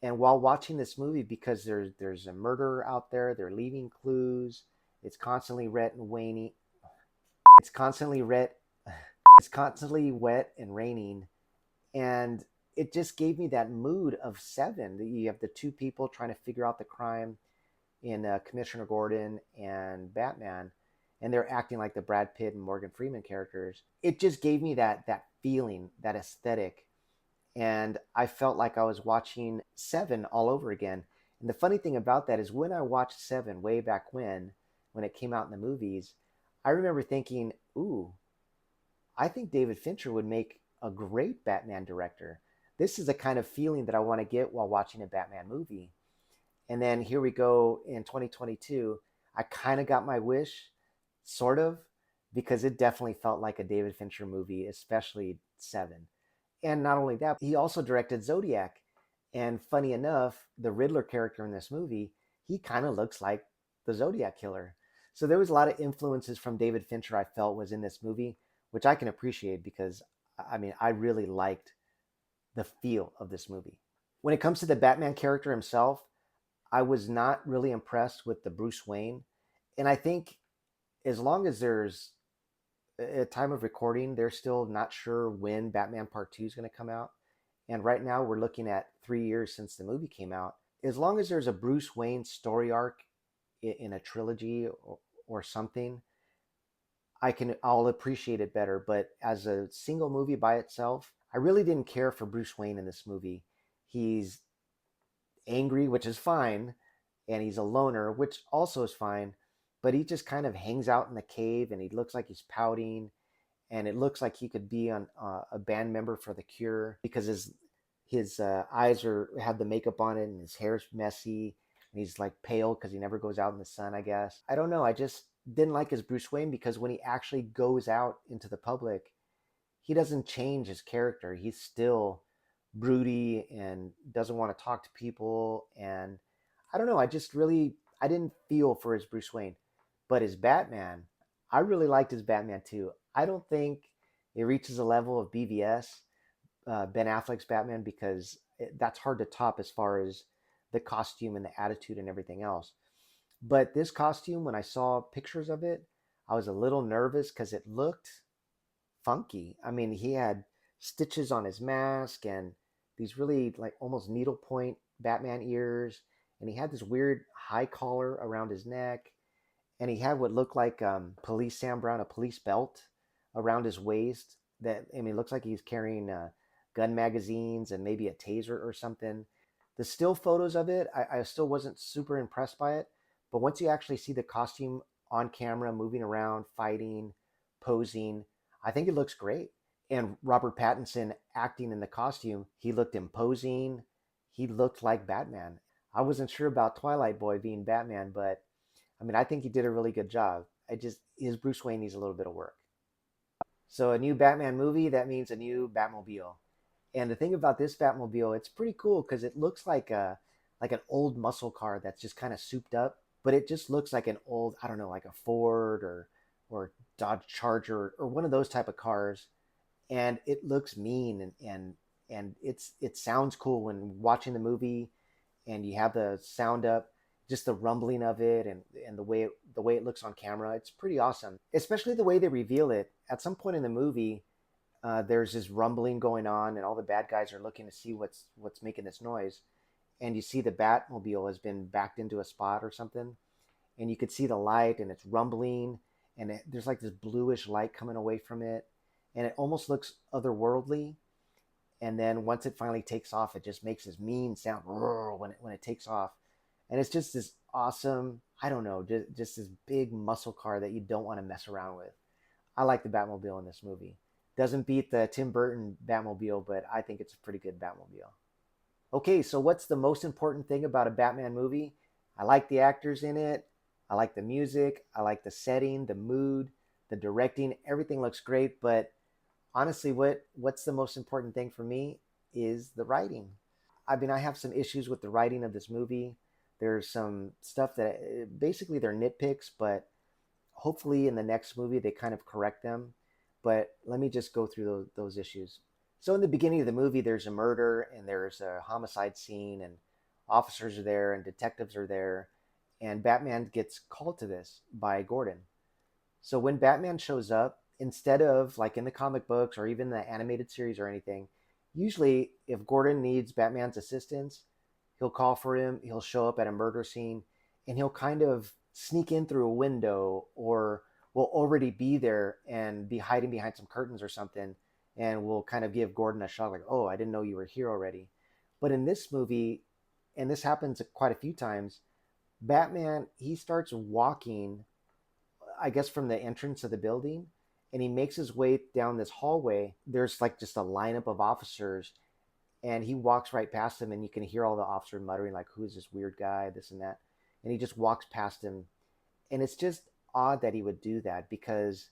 And while watching this movie, because there's a murderer out there, they're leaving clues. It's constantly wet and rainy. It's constantly wet. It's constantly wet and raining, and it just gave me that mood of Seven. You have the two people trying to figure out the crime in Commissioner Gordon and Batman, and they're acting like the Brad Pitt and Morgan Freeman characters. It just gave me that feeling, that aesthetic, and I felt like I was watching Seven all over again. And the funny thing about that is when I watched Seven way back when it came out in the movies, I remember thinking, "Ooh, I think David Fincher would make a great Batman director. This is the kind of feeling that I want to get while watching a Batman movie." And then here we go in 2022. I kind of got my wish, sort of, because it definitely felt like a David Fincher movie, especially Seven. And not only that, he also directed Zodiac. And funny enough, the Riddler character in this movie, he kind of looks like the Zodiac killer. So there was a lot of influences from David Fincher I felt was in this movie, which I can appreciate because I mean, I really liked the feel of this movie. When it comes to the Batman character himself, I was not really impressed with the Bruce Wayne. And I think as long as there's a time of recording, they're still not sure when Batman Part 2 is going to come out. And right now we're looking at 3 years since the movie came out. As long as there's a Bruce Wayne story arc in a trilogy or something, I'll appreciate it better. But as a single movie by itself, I really didn't care for Bruce Wayne in this movie. He's angry, which is fine, and he's a loner, which also is fine, but he just kind of hangs out in the cave and he looks like he's pouting, and it looks like he could be on a band member for The Cure because his eyes are have the makeup on it and his hair's messy and he's like pale because he never goes out in the sun, I guess. I don't know. I just didn't like his Bruce Wayne because when he actually goes out into the public, he doesn't change his character. He's still broody and doesn't want to talk to people. And I don't know. I didn't feel for his Bruce Wayne, but his Batman, I really liked his Batman too. I don't think it reaches a level of BVS, Ben Affleck's Batman, because that's hard to top as far as the costume and the attitude and everything else. But this costume, when I saw pictures of it, I was a little nervous because it looked funky. I mean, he had stitches on his mask and these really like almost needlepoint Batman ears, and he had this weird high collar around his neck, and he had what looked like police Sam Brown, a police belt around his waist. That I mean, it looks like he's carrying gun magazines and maybe a taser or something. The still photos of it, I still wasn't super impressed by it, but once you actually see the costume on camera, moving around, fighting, posing, I think it looks great. And Robert Pattinson acting in the costume, he looked imposing. He looked like Batman. I wasn't sure about Twilight Boy being Batman, but I mean, I think he did a really good job. I just his Bruce Wayne needs a little bit of work. So a new Batman movie, that means a new Batmobile. And the thing about this Batmobile, it's pretty cool because it looks like an old muscle car that's just kind of souped up, but it just looks like an old, I don't know, like a Ford or Dodge Charger or one of those type of cars, and it looks mean and it sounds cool when watching the movie, and you have the sound up, just the rumbling of it and the way it looks on camera. It's pretty awesome, especially the way they reveal it at some point in the movie. There's this rumbling going on, and all the bad guys are looking to see what's making this noise. And you see the Batmobile has been backed into a spot or something, and you could see the light, and it's rumbling, and there's like this bluish light coming away from it, and it almost looks otherworldly. And then once it finally takes off, it just makes this mean sound when it takes off, and it's just this awesome. I don't know, just this big muscle car that you don't want to mess around with. I like the Batmobile in this movie. Doesn't beat the Tim Burton Batmobile, but I think it's a pretty good Batmobile. Okay, so what's the most important thing about a Batman movie? I like the actors in it. I like the music. I like the setting, the mood, the directing. Everything looks great, but honestly, what's the most important thing for me is the writing. I mean, I have some issues with the writing of this movie. There's some stuff that basically they're nitpicks, but hopefully in the next movie they kind of correct them. But let me just go through those issues. So in the beginning of the movie, there's a murder and there's a homicide scene, and officers are there and detectives are there, and Batman gets called to this by Gordon. So when Batman shows up, instead of like in the comic books or even the animated series or anything, usually if Gordon needs Batman's assistance, he'll call for him, he'll show up at a murder scene, and he'll kind of sneak in through a window or will already be there and be hiding behind some curtains or something, and will kind of give Gordon a shock like, "Oh, I didn't know you were here already." But in this movie, and this happens quite a few times, Batman, he starts walking, I guess, from the entrance of the building, and he makes his way down this hallway. There's like just a lineup of officers, and he walks right past them, and you can hear all the officers muttering like, "Who is this weird guy?" This and that, and he just walks past him, and it's just odd that he would do that because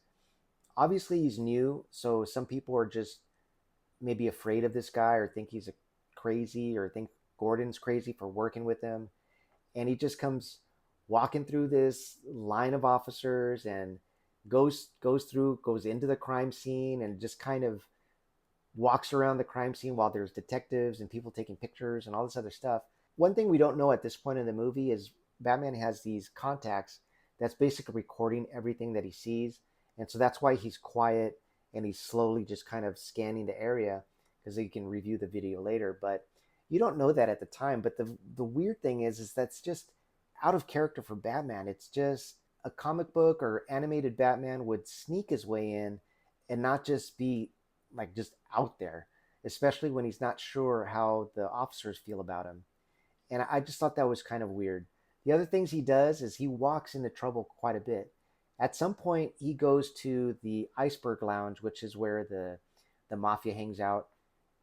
obviously he's new, so some people are just maybe afraid of this guy or think he's a crazy or think Gordon's crazy for working with him, and he just comes walking through this line of officers and goes into the crime scene and just kind of walks around the crime scene while there's detectives and people taking pictures and all this other stuff. One thing we don't know at this point in the movie is Batman has these contacts that's basically recording everything that he sees. And so that's why he's quiet and he's slowly just kind of scanning the area because he can review the video later. But you don't know that at the time. But the weird thing is that's just out of character for Batman. It's just a comic book or animated Batman would sneak his way in and not just be like just out there. especially when he's not sure how the officers feel about him. And I just thought that was kind of weird. The other things he does is he walks into trouble quite a bit. At some point, he goes to the Iceberg Lounge, which is where the mafia hangs out,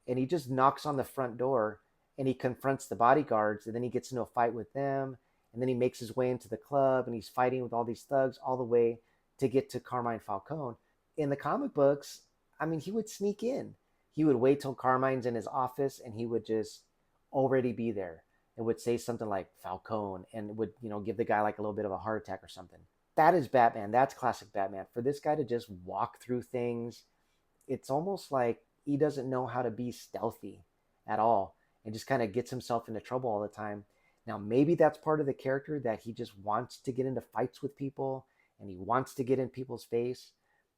and he just knocks on the front door and he confronts the bodyguards, and then he gets into a fight with them, and then he makes his way into the club and he's fighting with all these thugs all the way to get to Carmine Falcone. In the comic books, I mean, he would sneak in. He would wait till Carmine's in his office and he would just already be there and would say something like Falcone and would, give the guy like a little bit of a heart attack or something. That is Batman. That's classic Batman. For this guy to just walk through things, it's almost like he doesn't know how to be stealthy at all and just kind of gets himself into trouble all the time. Now, maybe that's part of the character, that he just wants to get into fights with people and he wants to get in people's face,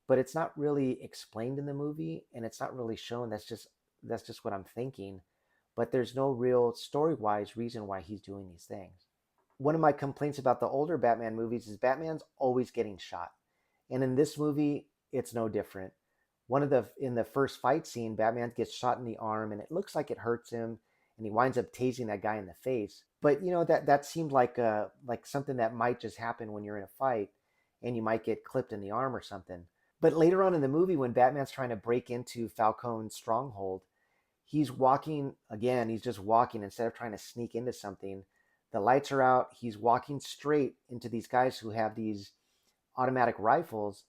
but it's not really explained in the movie and it's not really shown. That's just what I'm thinking. But there's no real story-wise reason why he's doing these things. One of my complaints about the older Batman movies is Batman's always getting shot. And in this movie, it's no different. In the first fight scene, Batman gets shot in the arm and it looks like it hurts him, and he winds up tasing that guy in the face. But that seemed like something that might just happen when you're in a fight and you might get clipped in the arm or something. But later on in the movie, when Batman's trying to break into Falcone's stronghold, he's walking again, he's just walking instead of trying to sneak into something. The lights are out, he's walking straight into these guys who have these automatic rifles,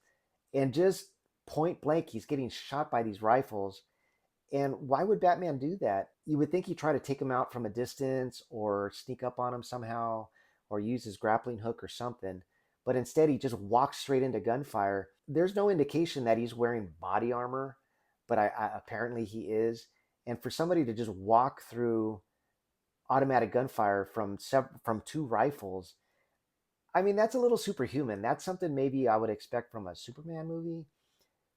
and just point blank he's getting shot by these rifles. And why would Batman do that? You would think he'd try to take him out from a distance or sneak up on him somehow or use his grappling hook or something. But instead, he just walks straight into gunfire. There's no indication that he's wearing body armor, but apparently he is. And for somebody to just walk through automatic gunfire from two rifles, I mean, that's a little superhuman. That's something maybe I would expect from a Superman movie.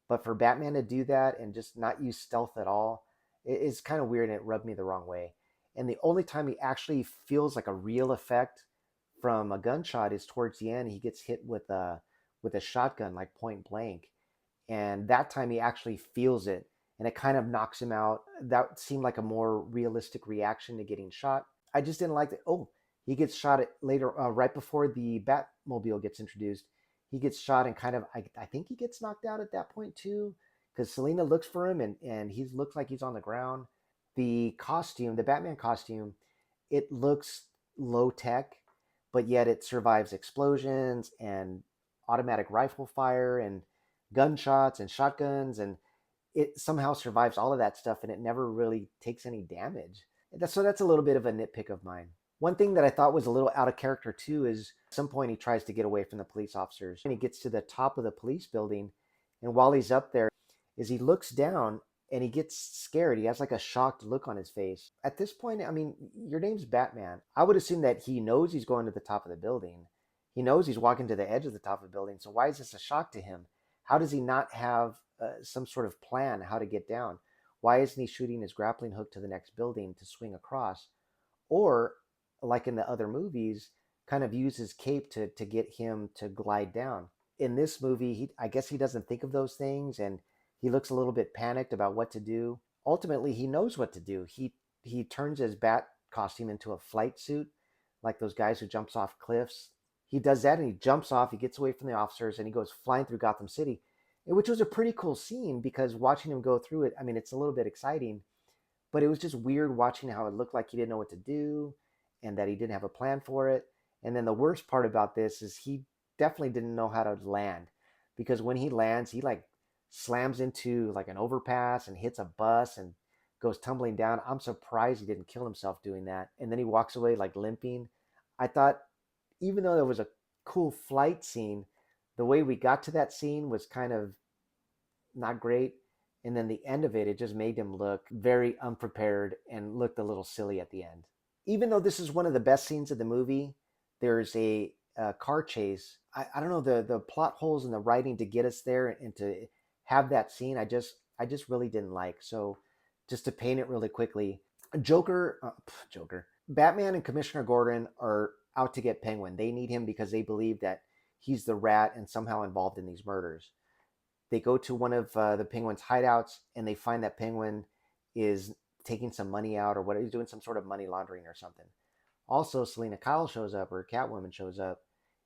But for Batman to do that and just not use stealth at all, it's kind of weird and it rubbed me the wrong way. And the only time he actually feels like a real effect from a gunshot is towards the end. He gets hit with a shotgun, like point blank, and that time he actually feels it, and it kind of knocks him out. That seemed like a more realistic reaction to getting shot. I just didn't like that. Oh, he gets shot at later, right before the Batmobile gets introduced. He gets shot and kind of, I think he gets knocked out at that point too, because Selina looks for him and he looks like he's on the ground. The costume, the Batman costume, it looks low tech, but yet it survives explosions and automatic rifle fire and gunshots and shotguns, and it somehow survives all of that stuff and it never really takes any damage. So that's a little bit of a nitpick of mine. One thing that I thought was a little out of character too is at some point he tries to get away from the police officers and he gets to the top of the police building, and while he's up there is he looks down and he gets scared. He has like a shocked look on his face. At this point, I mean, your name's Batman. I would assume that he knows he's going to the top of the building. He knows he's walking to the edge of the top of the building. So why is this a shock to him? How does he not have some sort of plan how to get down? Why isn't he shooting his grappling hook to the next building to swing across? Or, like in the other movies, kind of use his cape to get him to glide down. In this movie, I guess he doesn't think of those things, and he looks a little bit panicked about what to do. Ultimately, he knows what to do. He turns his bat costume into a flight suit, like those guys who jumps off cliffs. He does that and he jumps off, he gets away from the officers, and he goes flying through Gotham City, which was a pretty cool scene because watching him go through it, I mean, it's a little bit exciting, but it was just weird watching how it looked like he didn't know what to do and that he didn't have a plan for it. And then the worst part about this is he definitely didn't know how to land, because when he lands, he like slams into like an overpass and hits a bus and goes tumbling down. I'm surprised he didn't kill himself doing that. And then he walks away like limping. I thought, even though there was a cool flight scene, the way we got to that scene was kind of not great. And then the end of it, it just made him look very unprepared and looked a little silly at the end. Even though this is one of the best scenes of the movie, there's a car chase. I don't know, the plot holes in the writing to get us there and to have that scene. I just really didn't like. So just to paint it really quickly, Joker, Batman and Commissioner Gordon are out to get Penguin. They need him because they believe that he's the rat and somehow involved in these murders. They go to one of the Penguin's hideouts and they find that Penguin is taking some money out, or what, he's doing some sort of money laundering or something. Also, Selena Kyle shows up, or Catwoman shows up,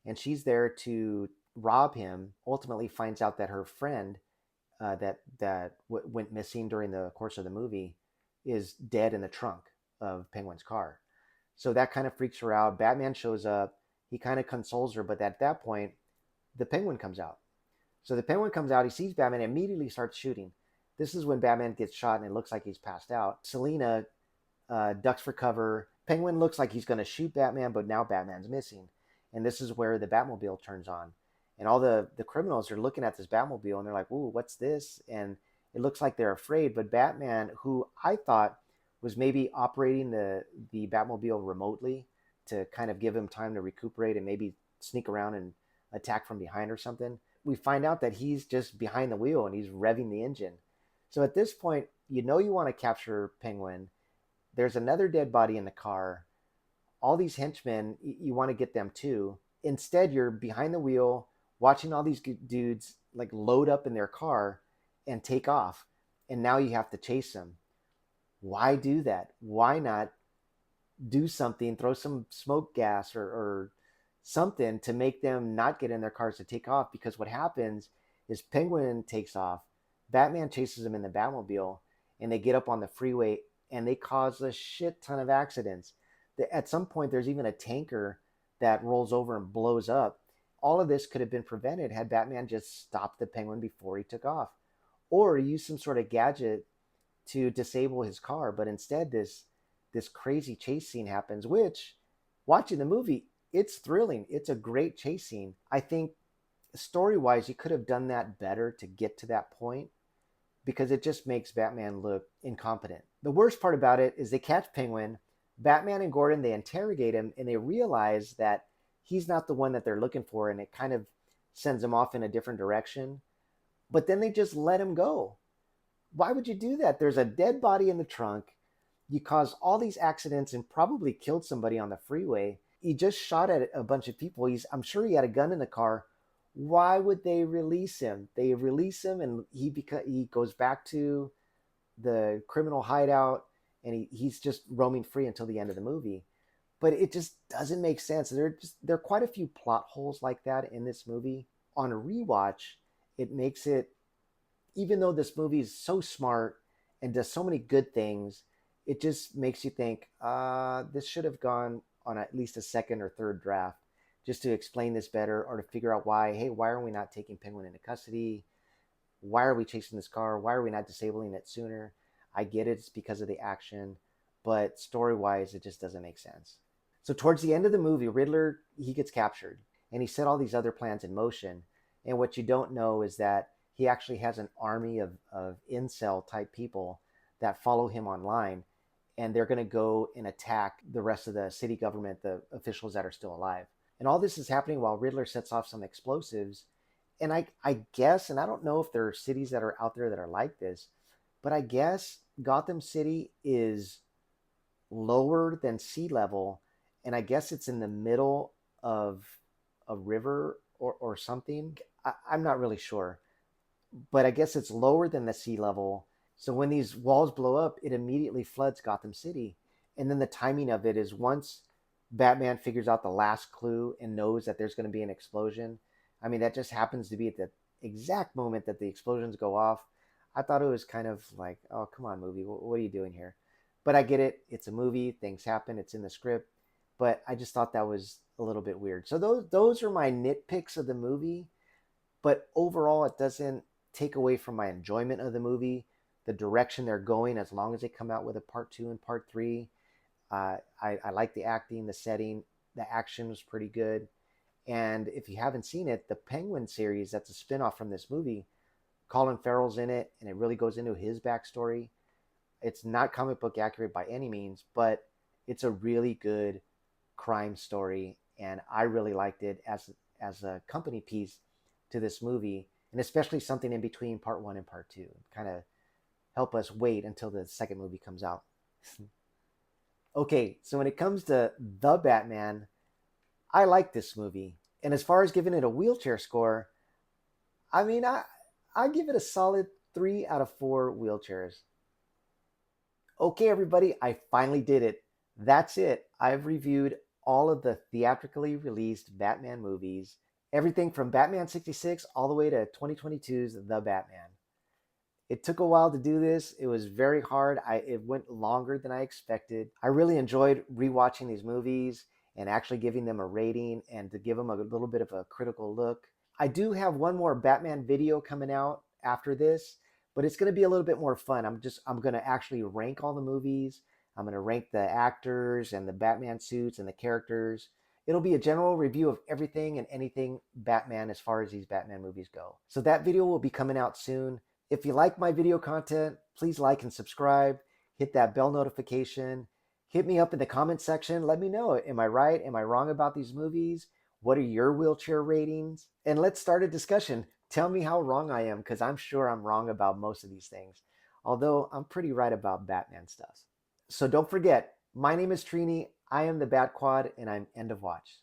and she's there to rob him. Ultimately, finds out that her friend went missing during the course of the movie is dead in the trunk of Penguin's car. So that kind of freaks her out. Batman shows up. He kind of consoles her, but at that point, the Penguin comes out. So the Penguin comes out. He sees Batman, and immediately starts shooting. This is when Batman gets shot, and it looks like he's passed out. Selina ducks for cover. Penguin looks like he's going to shoot Batman, but now Batman's missing. And this is where the Batmobile turns on. And all the criminals are looking at this Batmobile, and they're like, ooh, what's this? And it looks like they're afraid. But Batman, who I thought was maybe operating the Batmobile remotely to kind of give him time to recuperate and maybe sneak around and attack from behind or something, we find out that he's just behind the wheel and he's revving the engine. So at this point, you want to capture Penguin. There's another dead body in the car. All these henchmen, you want to get them too. Instead, you're behind the wheel watching all these dudes like load up in their car and take off. And now you have to chase them. Why do that? Why not do something, throw some smoke gas or something to make them not get in their cars to take off? Because what happens is Penguin takes off, Batman chases him in the Batmobile, and they get up on the freeway and they cause a shit ton of accidents. At some point, there's even a tanker that rolls over and blows up. All of this could have been prevented had Batman just stopped the Penguin before he took off, or used some sort of gadget to disable his car. But instead, this crazy chase scene happens, which, watching the movie, it's thrilling. It's a great chase scene. I think story-wise, you could have done that better to get to that point, because it just makes Batman look incompetent. The worst part about it is they catch Penguin. Batman and Gordon, they interrogate him, and they realize that he's not the one that they're looking for, and it kind of sends him off in a different direction. But then they just let him go. Why would you do that? There's a dead body in the trunk. You caused all these accidents and probably killed somebody on the freeway. He just shot at a bunch of people. I'm sure he had a gun in the car. Why would they release him? They release him, and he goes back to the criminal hideout, and he's just roaming free until the end of the movie. But it just doesn't make sense. There are quite a few plot holes like that in this movie. On a rewatch, it makes it, even though this movie is so smart and does so many good things, it just makes you think, this should have gone on at least a second or third draft, just to explain this better, or to figure out why are we not taking Penguin into custody? Why are we chasing this car? Why are we not disabling it sooner? I get it's because of the action, but story-wise, it just doesn't make sense. So towards the end of the movie, Riddler, he gets captured, and he set all these other plans in motion. And what you don't know is that he actually has an army of incel type people that follow him online, and they're going to go and attack the rest of the city government, the officials that are still alive. And all this is happening while Riddler sets off some explosives. And I guess, and I don't know if there are cities that are out there that are like this, but I guess Gotham City is lower than sea level. And I guess it's in the middle of a river or something. I'm not really sure. But I guess it's lower than the sea level. So when these walls blow up, it immediately floods Gotham City. And then the timing of it is, once Batman figures out the last clue and knows that there's going to be an explosion. I mean, that just happens to be at the exact moment that the explosions go off. I thought it was kind of like, oh, come on, movie. What are you doing here? But I get it. It's a movie. Things happen. It's in the script. But I just thought that was a little bit weird. So those are my nitpicks of the movie. But overall, it doesn't take away from my enjoyment of the movie, the direction they're going, as long as they come out with a part 2 and part 3. I like the acting, the setting, the action was pretty good. And if you haven't seen it, the Penguin series, that's a spinoff from this movie, Colin Farrell's in it, and it really goes into his backstory. It's not comic book accurate by any means, but it's a really good crime story, and I really liked it as a company piece to this movie, and especially something in between part 1 and part 2, kind of help us wait until the second movie comes out. Okay, so when it comes to The Batman, I like this movie. And as far as giving it a wheelchair score, I mean, I give it a solid 3 out of 4 wheelchairs. Okay, everybody, I finally did it. That's it. I've reviewed all of the theatrically released Batman movies, everything from Batman 66 all the way to 2022's The Batman. It took a while to do this. It was very hard. It went longer than I expected. I really enjoyed rewatching these movies and actually giving them a rating and to give them a little bit of a critical look. I do have one more Batman video coming out after this, but it's going to be a little bit more fun. I'm going to actually rank all the movies. I'm going to rank the actors and the Batman suits and the characters. It'll be a general review of everything and anything Batman as far as these Batman movies go. So that video will be coming out soon. If you like my video content, please like and subscribe. Hit that bell notification. Hit me up in the comment section. Let me know. Am I right? Am I wrong about these movies? What are your wheelchair ratings? And let's start a discussion. Tell me how wrong I am, because I'm sure I'm wrong about most of these things. Although I'm pretty right about Batman stuff. So don't forget, my name is Trini. I am the Batquad, and I'm end of watch.